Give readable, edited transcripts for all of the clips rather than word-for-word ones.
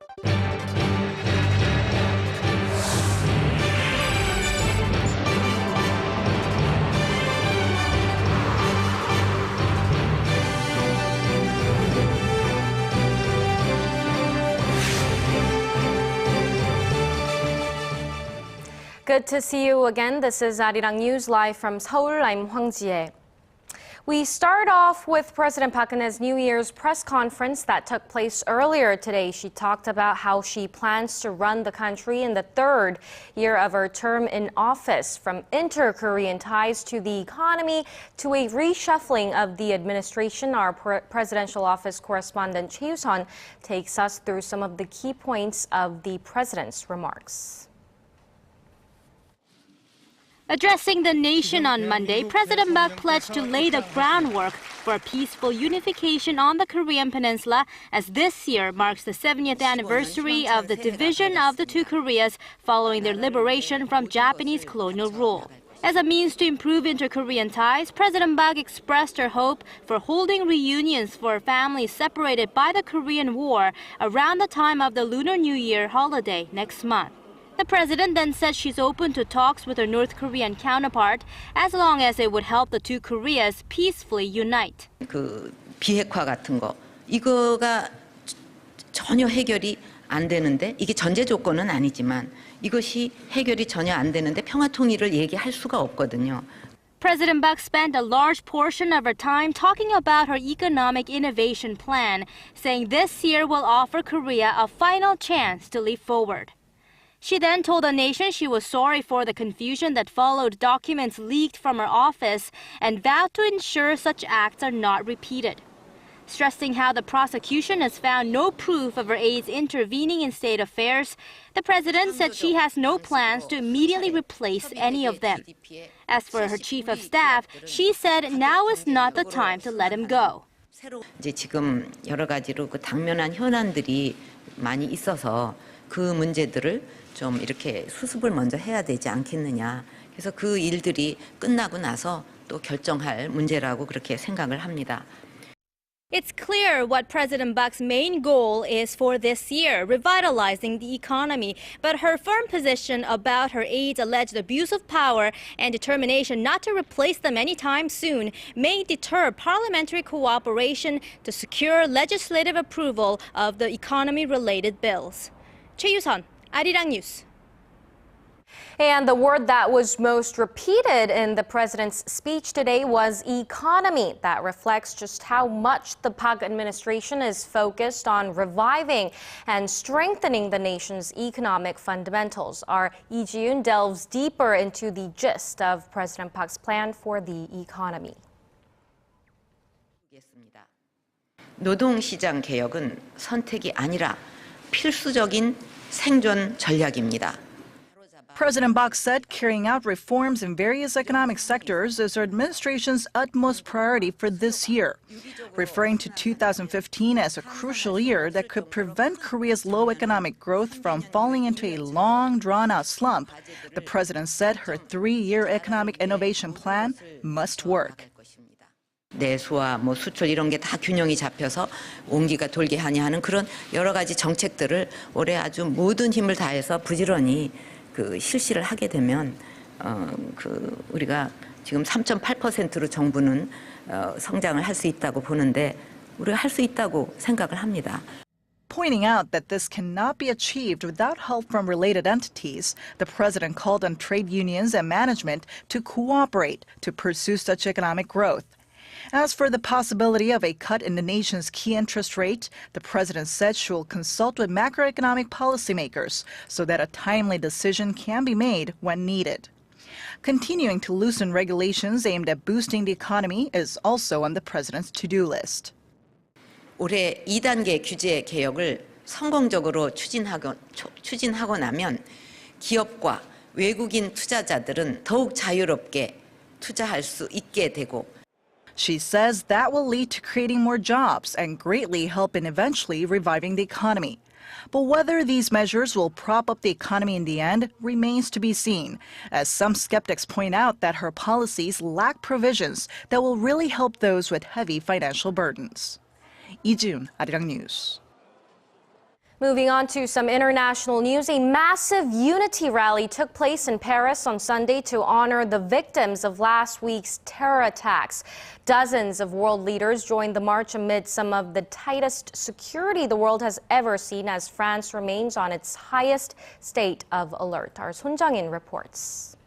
Good to see you again. This is ARIRANG News live from Seoul. I'm Ji-hye. We start off with President Park Geun-hye's New Year's press conference that took place earlier today. She talked about how she plans to run the country in the third year of her term in office, from inter-Korean ties to the economy to a reshuffling of the administration. Our presidential office correspondent Choi You-sun takes us through some of the key points of the president's remarks. Addressing the nation on Monday, President Park pledged to lay the groundwork for a peaceful unification on the Korean Peninsula, as this year marks the 70th anniversary of the division of the two Koreas following their liberation from Japanese colonial rule. As a means to improve inter-Korean ties, President Park expressed her hope for holding reunions for families separated by the Korean War around the time of the Lunar New Year holiday next month. The president then said she's open to talks with her North Korean counterpart as long as it would help the two Koreas peacefully unite. 그 비핵화 같은 거 이거가 전혀 해결이 안 되는데 이게 전제 조건은 아니지만 이것이 해결이 전혀 안 되는데 평화 통일을 얘기할 수가 없거든요. President Park spent a large portion of her time talking about her economic innovation plan, saying this year will offer Korea a final chance to leap forward. She then told the nation she was sorry for the confusion that followed documents leaked from her office and vowed to ensure such acts are not repeated. Stressing how the prosecution has found no proof of her aides intervening in state affairs, the president said she has no plans to immediately replace any of them. As for her chief of staff, she said now is not the time to let him go. 이제 지금 여러 가지로 그 당면한 현안들이 많이 있어서 그 문제들을 좀 이렇게 수습을 먼저 해야 되지 않겠느냐. 그래서 그 일들이 끝나고 나서 또 결정할 문제라고 그렇게 생각을 합니다. It's clear what President Park's main goal is for this year, revitalizing the economy. But her firm position about her aides' alleged abuse of power and determination not to replace them anytime soon may deter parliamentary cooperation to secure legislative approval of the economy-related bills. Choi You-sun, ARIRANG News. And the word that was most repeated in the president's speech today was economy. That reflects just how much the Park administration is focused on reviving and strengthening the nation's economic fundamentals. Our Lee Ji-yoon delves deeper into the gist of President Park's plan for the economy. 노동시장 개혁은 선택이 아니라 필수적인 생존 전략입니다. President Park said carrying out reforms in various economic sectors is her administration's utmost priority for this year. Referring to 2015 as a crucial year that could prevent Korea's low economic growth from falling into a long, drawn-out slump, the president said her three-year economic innovation plan must work. 내수와 수출 이런 게 다 균형이 잡혀서 온기가 돌게 하는 그런 여러 가지 정책들을 올해 아주 모든 힘을 다해서 부지런히 실시를 하게 되면 우리가 지금 3.8%로 정부는 성장을 할 수 있다고 보는데 우리가 할 수 있다고 생각을 합니다. Pointing out that this cannot be achieved without help from related entities, the president called on trade unions and management to cooperate to pursue such economic growth. As for the possibility of a cut in the nation's key interest rate, the president said she will consult with macroeconomic policymakers so that a timely decision can be made when needed. Continuing to loosen regulations aimed at boosting the economy is also on the president's to-do list. 올해 2단계 규제 개혁을 성공적으로 추진하고 나면 기업과 외국인 투자자들은 더욱 자유롭게 투자할 수 있게 되고 She says that will lead to creating more jobs and greatly help in eventually reviving the economy. But whether these measures will prop up the economy in the end remains to be seen, as some skeptics point out that her policies lack provisions that will really help those with heavy financial burdens. Lee Ji-yoon, ARIRANG News. Moving on to some international news, a massive unity rally took place in Paris on Sunday to honor the victims of last week's terror attacks. Dozens of world leaders joined the march amid some of the tightest security the world has ever seen as France remains on its highest state of alert. Our Son Jung-in reports.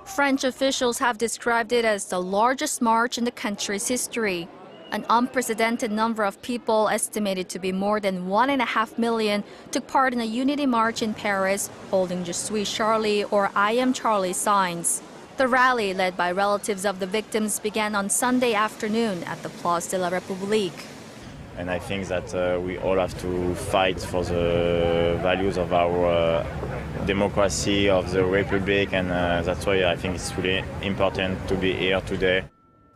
French officials have described it as the largest march in the country's history. An unprecedented number of people, estimated to be more than 1.5 million, took part in a unity march in Paris, holding Je suis Charlie or I am Charlie signs. The rally, led by relatives of the victims, began on Sunday afternoon at the Place de la République. And I think that we all have to fight for the values of our democracy, of the Republic, and that's why I think it's really important to be here today.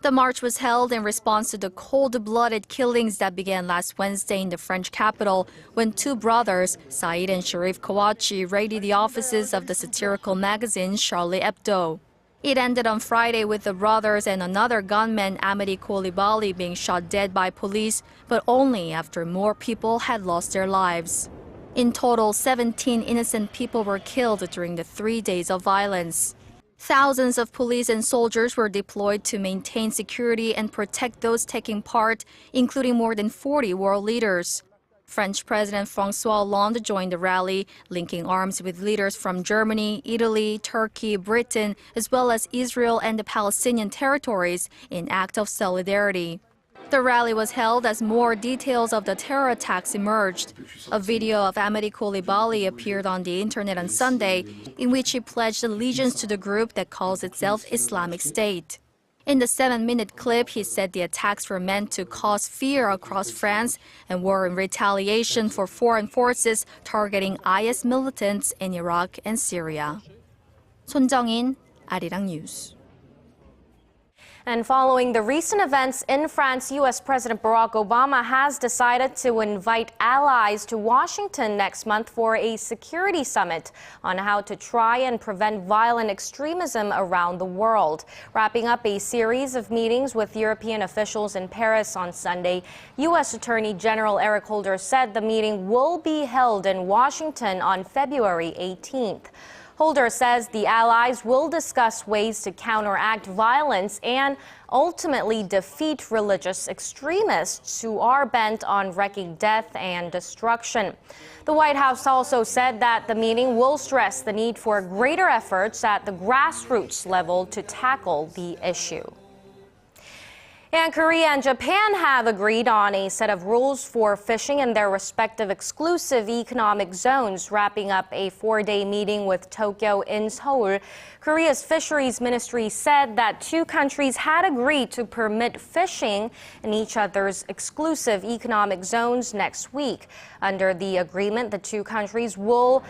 The march was held in response to the cold-blooded killings that began last Wednesday in the French capital when two brothers, Said and Sharif Kouachi, raided the offices of the satirical magazine Charlie Hebdo. It ended on Friday with the brothers and another gunman, Amity Coulibaly, being shot dead by police, but only after more people had lost their lives. In total, 17 innocent people were killed during the 3 days of violence. Thousands of police and soldiers were deployed to maintain security and protect those taking part, including more than 40 world leaders. French President François Hollande joined the rally, linking arms with leaders from Germany, Italy, Turkey, Britain, as well as Israel and the Palestinian territories in act of solidarity. The rally was held as more details of the terror attacks emerged. A video of Amity Coulibaly appeared on the internet on Sunday, in which he pledged allegiance to the group that calls itself Islamic State. In the 7-minute clip, he said the attacks were meant to cause fear across France and were in retaliation for foreign forces targeting IS militants in Iraq and Syria. Son Jung-in, ARIRANG News. And following the recent events in France, U.S. President Barack Obama has decided to invite allies to Washington next month for a security summit on how to try and prevent violent extremism around the world. Wrapping up a series of meetings with European officials in Paris on Sunday, U.S. Attorney General Eric Holder said the meeting will be held in Washington on February 18th. Holder says the allies will discuss ways to counteract violence and ultimately defeat religious extremists who are bent on wreaking death and destruction. The White House also said that the meeting will stress the need for greater efforts at the grassroots level to tackle the issue. And Korea and Japan have agreed on a set of rules for fishing in their respective exclusive economic zones, wrapping up a 4-day meeting with Tokyo in Seoul. Korea's Fisheries Ministry said that two countries had agreed to permit fishing in each other's exclusive economic zones next week. Under the agreement, the two countries will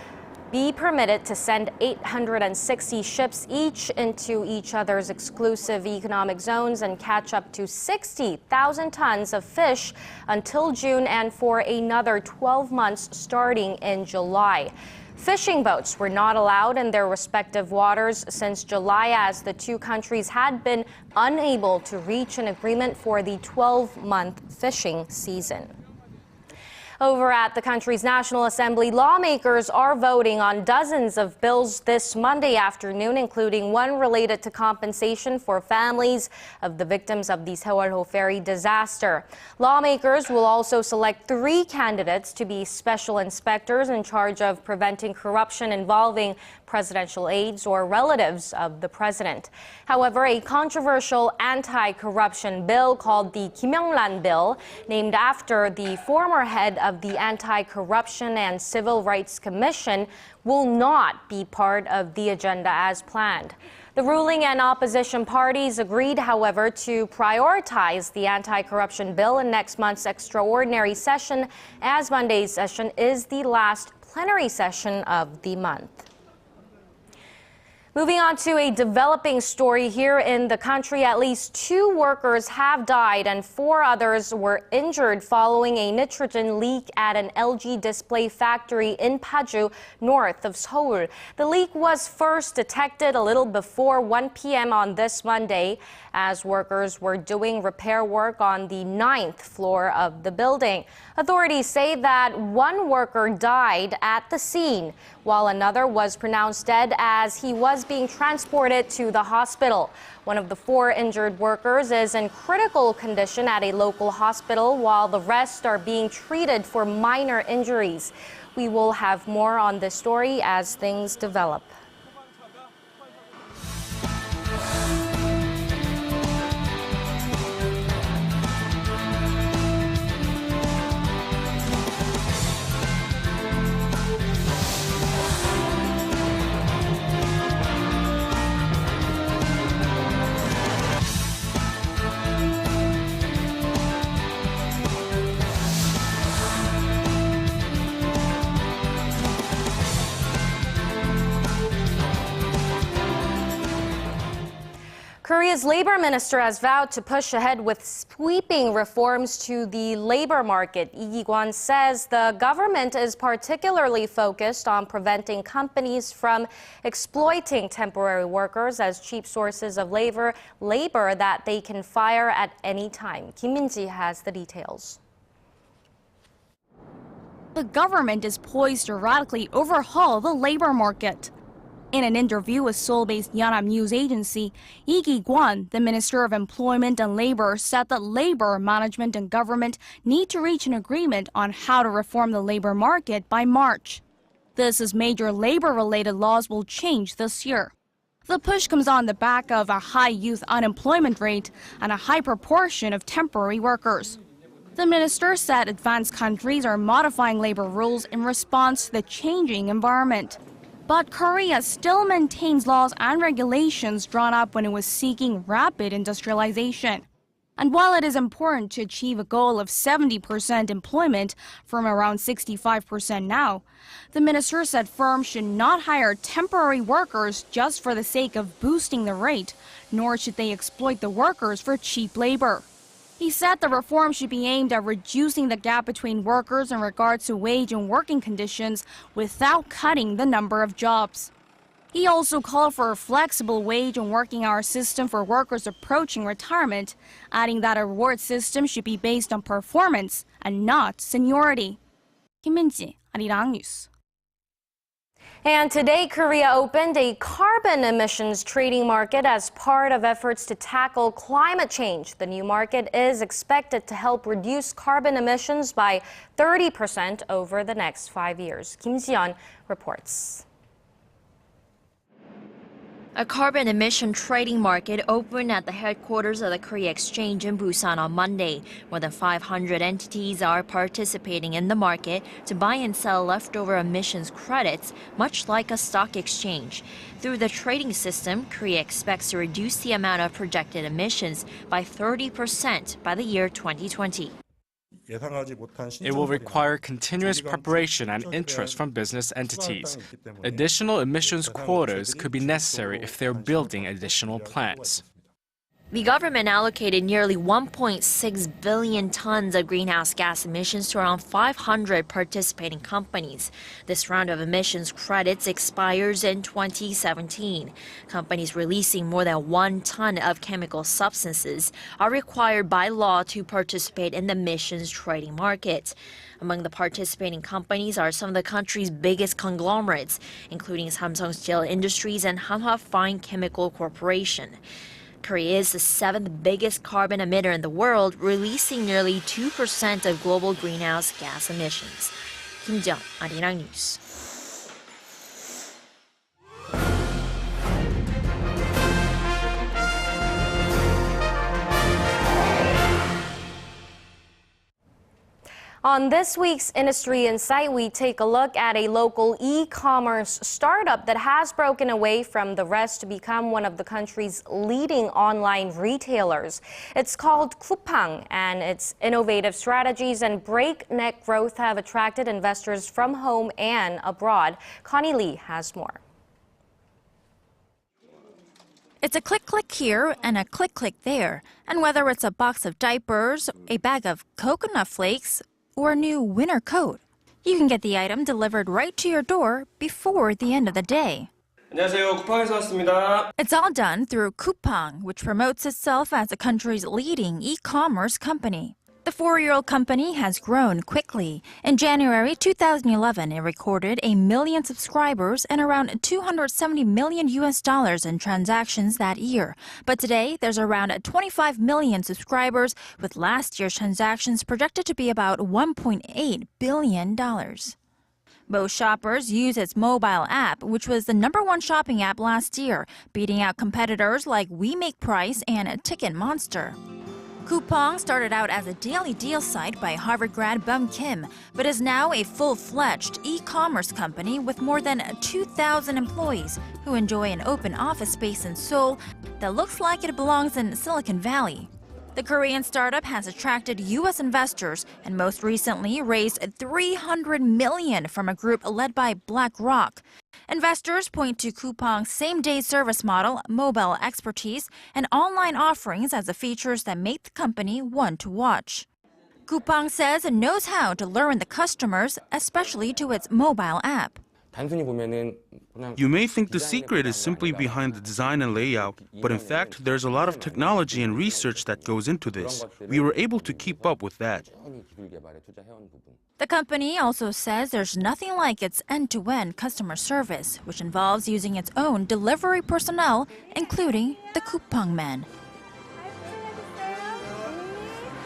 be permitted to send 860 ships each into each other's exclusive economic zones and catch up to 60,000 tons of fish until June and for another 12 months starting in July. Fishing boats were not allowed in their respective waters since July, as the two countries had been unable to reach an agreement for the 12-month fishing season. Over at the country's National Assembly, lawmakers are voting on dozens of bills this Monday afternoon, including one related to compensation for families of the victims of the Seoul ferry disaster. Lawmakers will also select 3 candidates to be special inspectors in charge of preventing corruption involving presidential aides or relatives of the president. However, a controversial anti-corruption bill called the Kim Young-ran bill, named after the former head of the Anti-Corruption and Civil Rights Commission, will not be part of the agenda as planned. The ruling and opposition parties agreed, however, to prioritize the anti-corruption bill in next month's extraordinary session, as Monday's session is the last plenary session of the month. Moving on to a developing story here in the country, at least 2 workers have died and 4 others were injured following a nitrogen leak at an LG display factory in Paju, north of Seoul. The leak was first detected a little before 1 p.m. on this Monday as workers were doing repair work on the 9th floor of the building. Authorities say that 1 worker died at the scene, while another was pronounced dead as he was being transported to the hospital. One of the 4 injured workers is in critical condition at a local hospital, while the rest are being treated for minor injuries. We will have more on this story as things develop. Korea's labor minister has vowed to push ahead with sweeping reforms to the labor market. Lee Gi-kwon says the government is particularly focused on preventing companies from exploiting temporary workers as cheap sources of labor that they can fire at any time. Kim Min-ji has the details. The government is poised to radically overhaul the labor market. In an interview with Seoul-based Yonhap news agency, Lee Gi-kwon, the Minister of Employment and Labor, said that labor, management, and government need to reach an agreement on how to reform the labor market by March. This as major labor-related laws will change this year. The push comes on the back of a high youth unemployment rate and a high proportion of temporary workers. The minister said advanced countries are modifying labor rules in response to the changing environment. But Korea still maintains laws and regulations drawn up when it was seeking rapid industrialization. And while it is important to achieve a goal of 70% employment from around 65% now, the minister said firms should not hire temporary workers just for the sake of boosting the rate, nor should they exploit the workers for cheap labor. He said the reform should be aimed at reducing the gap between workers in regards to wage and working conditions without cutting the number of jobs. He also called for a flexible wage and working hour system for workers approaching retirement, adding that a reward system should be based on performance and not seniority. Kim Min-ji, ARIRANG News. And today, Korea opened a carbon emissions trading market as part of efforts to tackle climate change. The new market is expected to help reduce carbon emissions by 30% over the next 5 years. Kim Ji-yeon reports. A carbon emission trading market opened at the headquarters of the Korea Exchange in Busan on Monday. More than 500 entities are participating in the market to buy and sell leftover emissions credits, much like a stock exchange. Through the trading system, Korea expects to reduce the amount of projected emissions by 30% by the year 2020. It will require continuous preparation and interest from business entities. Additional emissions quotas could be necessary if they're building additional plants. The government allocated nearly 1.6 billion tons of greenhouse gas emissions to around 500 participating companies. This round of emissions credits expires in 2017. Companies releasing more than 1 ton of chemical substances are required by law to participate in the emissions trading market. Among the participating companies are some of the country's biggest conglomerates, including Samsung Steel Industries and Hanwha Fine Chemical Corporation. Korea is the 7th biggest carbon emitter in the world, releasing nearly 2% of global greenhouse gas emissions. Kim Ji-yeon, ARIRANG News. On this week's Industry Insight, we take a look at a local e-commerce startup that has broken away from the rest to become one of the country's leading online retailers. It's called Coupang, and its innovative strategies and breakneck growth have attracted investors from home and abroad. Connie Lee has more. It's a click here and a click there. And whether it's a box of diapers, a bag of coconut flakes, or a new winter coat, you can get the item delivered right to your door before the end of the day. 안녕하세요. 쿠팡에서 왔습니다. It's all done through Coupang, which promotes itself as the country's leading e-commerce company. The 4-year-old company has grown quickly. In January 2011, it recorded 1 million subscribers and around $270 million in transactions that year. But today, there's around 25 million subscribers, with last year's transactions projected to be about $1.8 billion. Most shoppers use its mobile app, which was the #1 shopping app last year, beating out competitors like We Make Price and Ticket Monster. Coupang started out as a daily deal site by Harvard grad Bum Kim, but is now a full-fledged e-commerce company with more than 2,000 employees who enjoy an open office space in Seoul that looks like it belongs in Silicon Valley. The Korean startup has attracted U.S. investors and most recently raised $300 million from a group led by BlackRock. Investors point to Coupang's same-day service model, mobile expertise, and online offerings as the features that make the company one to watch. Coupang says it knows how to lure in the customers, especially to its mobile app. You may think the secret is simply behind the design and layout, but in fact, there's a lot of technology and research that goes into this. We were able to keep up with that. The company also says there's nothing like its end-to-end customer service, which involves using its own delivery personnel, including the Coupang Man.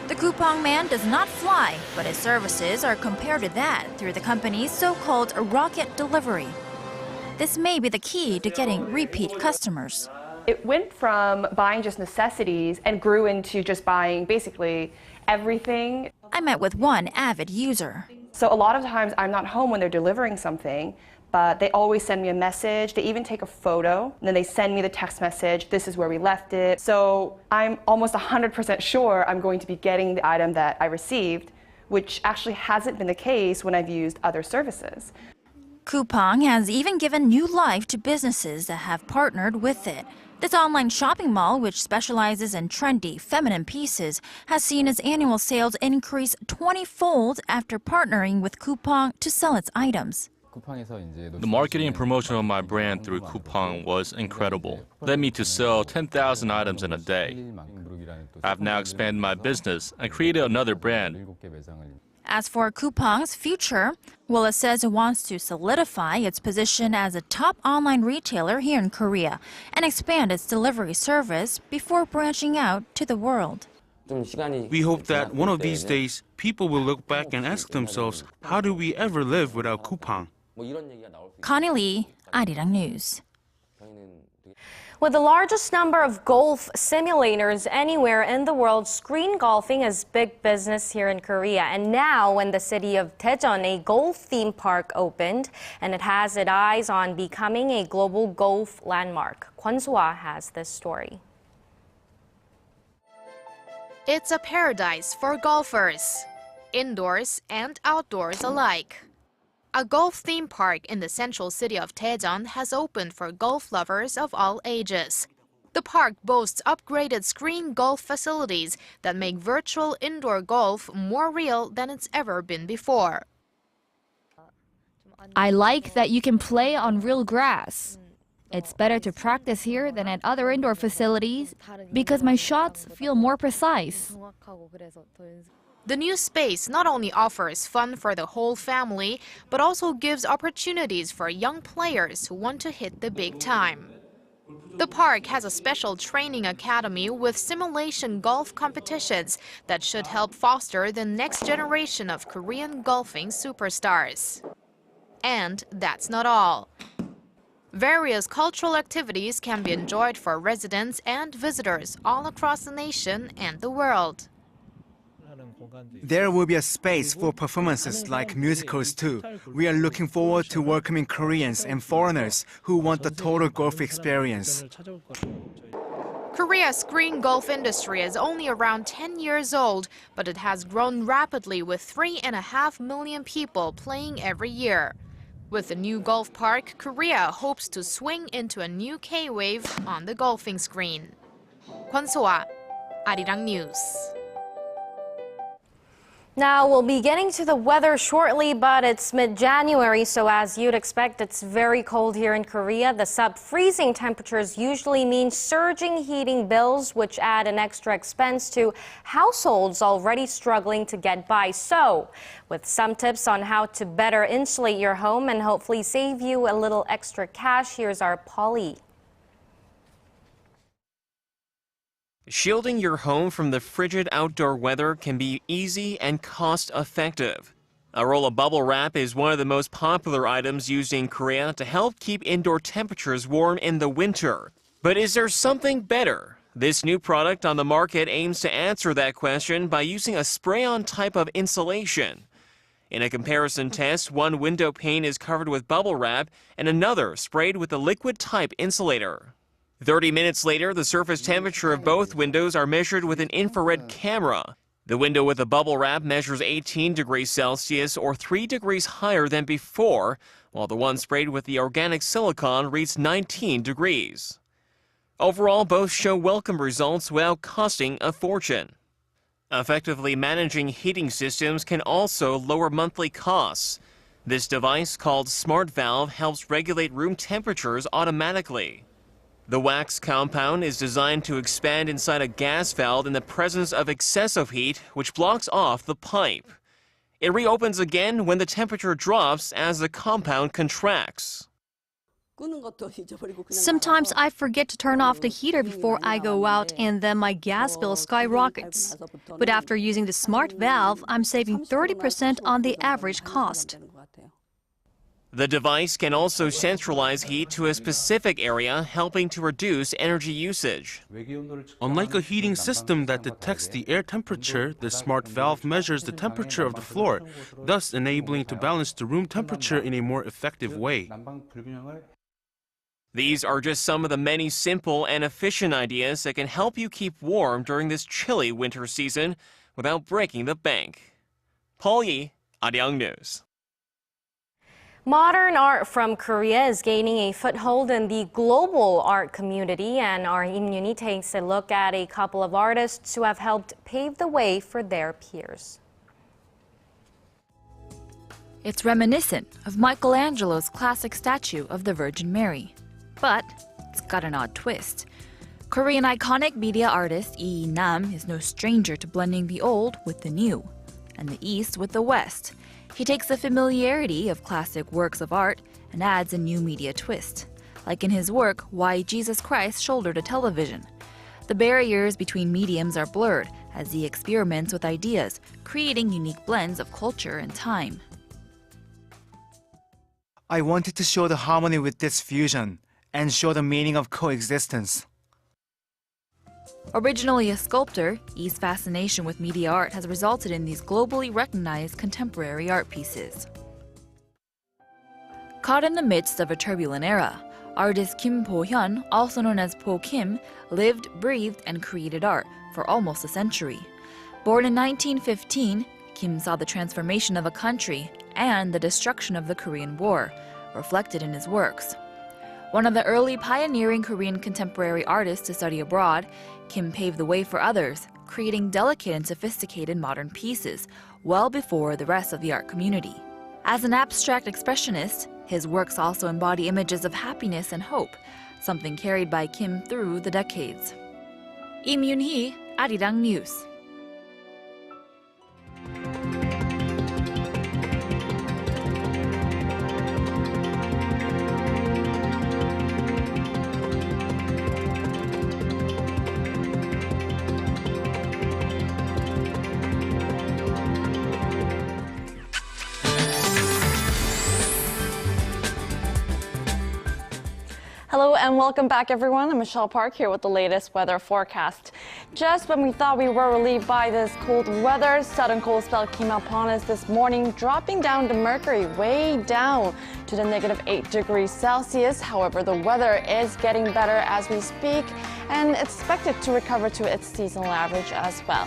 The Coupang Man does not fly, but his services are compared to that through the company's so-called rocket delivery. This may be the key to getting repeat customers. It went from buying just necessities and grew into just buying basically everything. I met with one avid user. So a lot of times I'm not home when they're delivering something, but they always send me a message. They even take a photo, and then they send me the text message, this is where we left it. So I'm almost 100% sure I'm going to be getting the item that I received, which actually hasn't been the case when I've used other services. Coupang has even given new life to businesses that have partnered with it. This online shopping mall, which specializes in trendy, feminine pieces, has seen its annual sales increase 20-fold after partnering with Coupang to sell its items. The marketing and promotion of my brand through Coupang was incredible. Led me to sell 10,000 items in a day. I've now expanded my business and created another brand. As for Coupang's future, Willis says it wants to solidify its position as a top online retailer here in Korea and expand its delivery service before branching out to the world. We hope that one of these days, people will look back and ask themselves, how do we ever live without Coupang? Connie Lee, ARIRANG News. With the largest number of golf simulators anywhere in the world, screen golfing is big business here in Korea. And now, in the city of Daejeon, a golf theme park opened, and it has its eyes on becoming a global golf landmark. Kwon So-ah has this story. It's a paradise for golfers, indoors and outdoors alike. A golf theme park in the central city of Daejeon has opened for golf lovers of all ages. The park boasts upgraded screen golf facilities that make virtual indoor golf more real than it's ever been before. I like that you can play on real grass. It's better to practice here than at other indoor facilities because my shots feel more precise. The new space not only offers fun for the whole family, but also gives opportunities for young players who want to hit the big time. The park has a special training academy with simulation golf competitions that should help foster the next generation of Korean golfing superstars. And that's not all. Various cultural activities can be enjoyed for residents and visitors all across the nation and the world. There will be a space for performances like musicals too. We are looking forward to welcoming Koreans and foreigners who want the total golf experience. Korea's screen golf industry is only around 10 years old, but it has grown rapidly with 3.5 million people playing every year. With the new golf park, Korea hopes to swing into a new K-wave on the golfing screen. Kwon So-ah, ARIRANG News. Now, we'll be getting to the weather shortly, but it's mid-January, so as you'd expect, it's very cold here in Korea. The sub-freezing temperatures usually mean surging heating bills, which add an extra expense to households already struggling to get by. So, with some tips on how to better insulate your home and hopefully save you a little extra cash, here's our Polly. Shielding your home from the frigid outdoor weather can be easy and cost-effective. A roll of bubble wrap is one of the most popular items used in Korea to help keep indoor temperatures warm in the winter. But is there something better? This new product on the market aims to answer that question by using a spray-on type of insulation. In a comparison test, one window pane is covered with bubble wrap and another sprayed with the liquid-type insulator. 30 minutes later, the surface temperature of both windows are measured with an infrared camera. The window with the bubble wrap measures 18 degrees Celsius or 3 degrees higher than before, while the one sprayed with the organic silicone reads 19 degrees. Overall, both show welcome results without costing a fortune. Effectively managing heating systems can also lower monthly costs. This device, called Smart Valve, helps regulate room temperatures automatically. The wax compound is designed to expand inside a gas valve in the presence of excessive heat, which blocks off the pipe. It reopens again when the temperature drops as the compound contracts. Sometimes I forget to turn off the heater before I go out and then my gas bill skyrockets. But after using the smart valve, I'm saving 30% on the average cost. The device can also centralize heat to a specific area, helping to reduce energy usage. Unlike a heating system that detects the air temperature, the smart valve measures the temperature of the floor, thus enabling to balance the room temperature in a more effective way. These are just some of the many simple and efficient ideas that can help you keep warm during this chilly winter season without breaking the bank. Paul Yi, ARIRANG News. Modern art from Korea is gaining a foothold in the global art community, and our Im Yoon-hee takes a look at a couple of artists who have helped pave the way for their peers. It's reminiscent of Michelangelo's classic statue of the Virgin Mary. But it's got an odd twist. Korean iconic media artist Lee Nam is no stranger to blending the old with the new, and the East with the West. He takes the familiarity of classic works of art and adds a new media twist, like in his work, Why Jesus Christ Shouldered a Television. The barriers between mediums are blurred as he experiments with ideas, creating unique blends of culture and time. I wanted to show the harmony with this fusion and show the meaning of coexistence. Originally a sculptor, Lee's fascination with media art has resulted in these globally recognized contemporary art pieces. Caught in the midst of a turbulent era, artist Kim Po-hyun, also known as Po Kim, lived, breathed, and created art for almost a century. Born in 1915, Kim saw the transformation of a country and the destruction of the Korean War, reflected in his works. One of the early pioneering Korean contemporary artists to study abroad, Kim paved the way for others, creating delicate and sophisticated modern pieces well before the rest of the art community. As an abstract expressionist, his works also embody images of happiness and hope, something carried by Kim through the decades. Im Yoon-hee, ARIRANG News. Hello and welcome back, everyone. I'm Michelle Park here with the latest weather forecast. Just when we thought we were relieved by this cold weather, sudden cold spell came upon us this morning, dropping down the mercury way down to the -8 degrees Celsius. However, the weather is getting better as we speak and expected to recover to its seasonal average as well.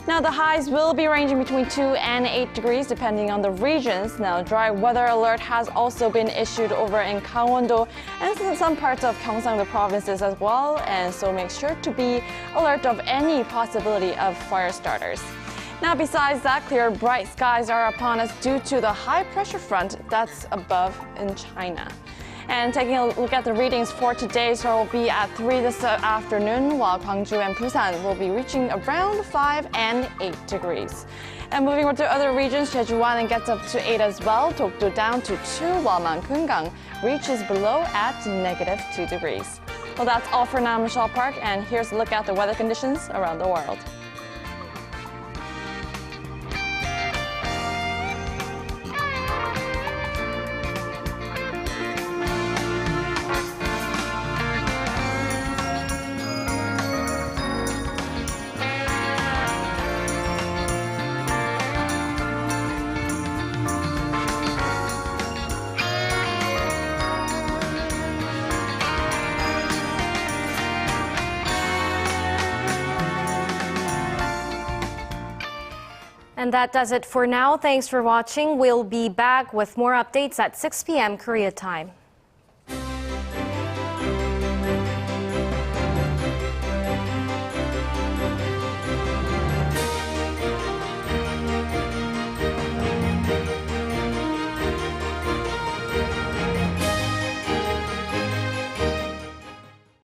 Now, the highs will be ranging between 2 and 8 degrees depending on the regions. Now, dry weather alert has also been issued over in Gangwon-do and in some parts of Gyeongsang-do provinces as well, and so make sure to be alert of any possibility of fire starters. Now, besides that, clear, bright skies are upon us due to the high pressure front that's above in China. And taking a look at the readings for today, Seoul will be at 3 this afternoon, while Gwangju and Busan will be reaching around 5 and 8 degrees. And moving over to other regions, Jeju-wan gets up to 8 as well, Dokdo down to 2, while Mangungang reaches below at -2 degrees. Well, that's all for now, Michelle Park, and here's a look at the weather conditions around the world. And that does it for now. Thanks for watching. We'll be back with more updates at 6 p.m. Korea time.